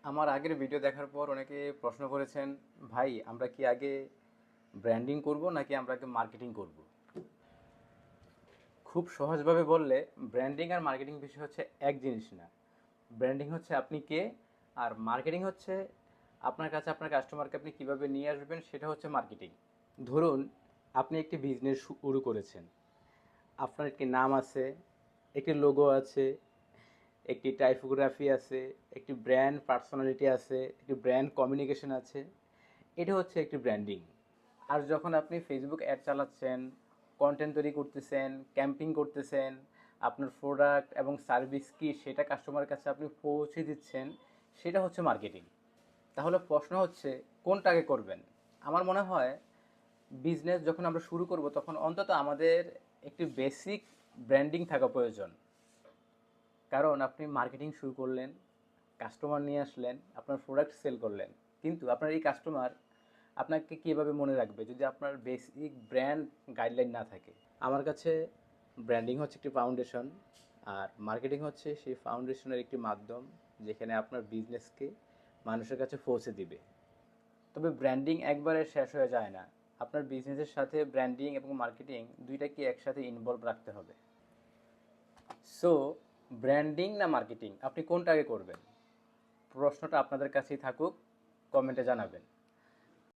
আমার আগের ভিডিও দেখার পর অনেকে প্রশ্ন করেছেন, ভাই আমরা কি আগে ব্র্যান্ডিং করব নাকি আমরা আগে মার্কেটিং করব? খুব সহজভাবে বললে ব্র্যান্ডিং আর মার্কেটিং বিষয় হচ্ছে এক জিনিস না। ব্র্যান্ডিং হচ্ছে আপনি কে, আর মার্কেটিং হচ্ছে আপনার কাছে আপনার কাস্টমারকে আপনি কীভাবে নিয়ে আসবেন, সেটা হচ্ছে মার্কেটিং। ধরুন আপনি একটি বিজনেস শুরু করেছেন, আপনার একটি নাম আছে, একটি লোগো আছে, একটি টাইপোগ্রাফি আছে, একটি ব্র্যান্ড পার্সোনালিটি আছে, একটি ব্র্যান্ড কমিউনিকেশন আছে। এটা হচ্ছে একটি ব্র্যান্ডিং। আর যখন আপনি ফেসবুক অ্যাড চালাচ্ছেন, কন্টেন্ট তৈরি করতেছেন, ক্যাম্পিং করতেছেন, আপনার প্রোডাক্ট এবং সার্ভিস কি সেটা কাস্টমারের কাছে আপনি পৌঁছে দিচ্ছেন, সেটা হচ্ছে মার্কেটিং। তাহলে প্রশ্ন হচ্ছে কোনটা আগে করবেন? আমার মনে হয় বিজনেস যখন আমরা শুরু করব তখন অন্তত আমাদের একটি বেসিক ব্র্যান্ডিং থাকা প্রয়োজন। কারণ আপনি মার্কেটিং শুরু করলেন, কাস্টমার নিয়ে আসলেন, আপনার প্রোডাক্ট সেল করলেন, কিন্তু আপনার এই কাস্টমার আপনাকে কীভাবে মনে রাখবে যদি আপনার বেসিক ব্র্যান্ড গাইডলাইন না থাকে? আমার কাছে ব্র্যান্ডিং হচ্ছে একটি ফাউন্ডেশন, আর মার্কেটিং হচ্ছে সেই ফাউন্ডেশনের একটি মাধ্যম যেখানে আপনার বিজনেসকে মানুষের কাছে পৌঁছে দিবে। তবে ব্র্যান্ডিং একবারে শেষ হয়ে যায় না। আপনার বিজনেসের সাথে ব্র্যান্ডিং এবং মার্কেটিং দুইটাকে একসাথে ইনভলভ রাখতে হবে। সো ব্র্যান্ডিং না মার্কেটিং, আপনি কোনটা আগে করবেন? প্রশ্নটা আপনাদের কাছেই থাকুক, কমেন্টে জানাবেন।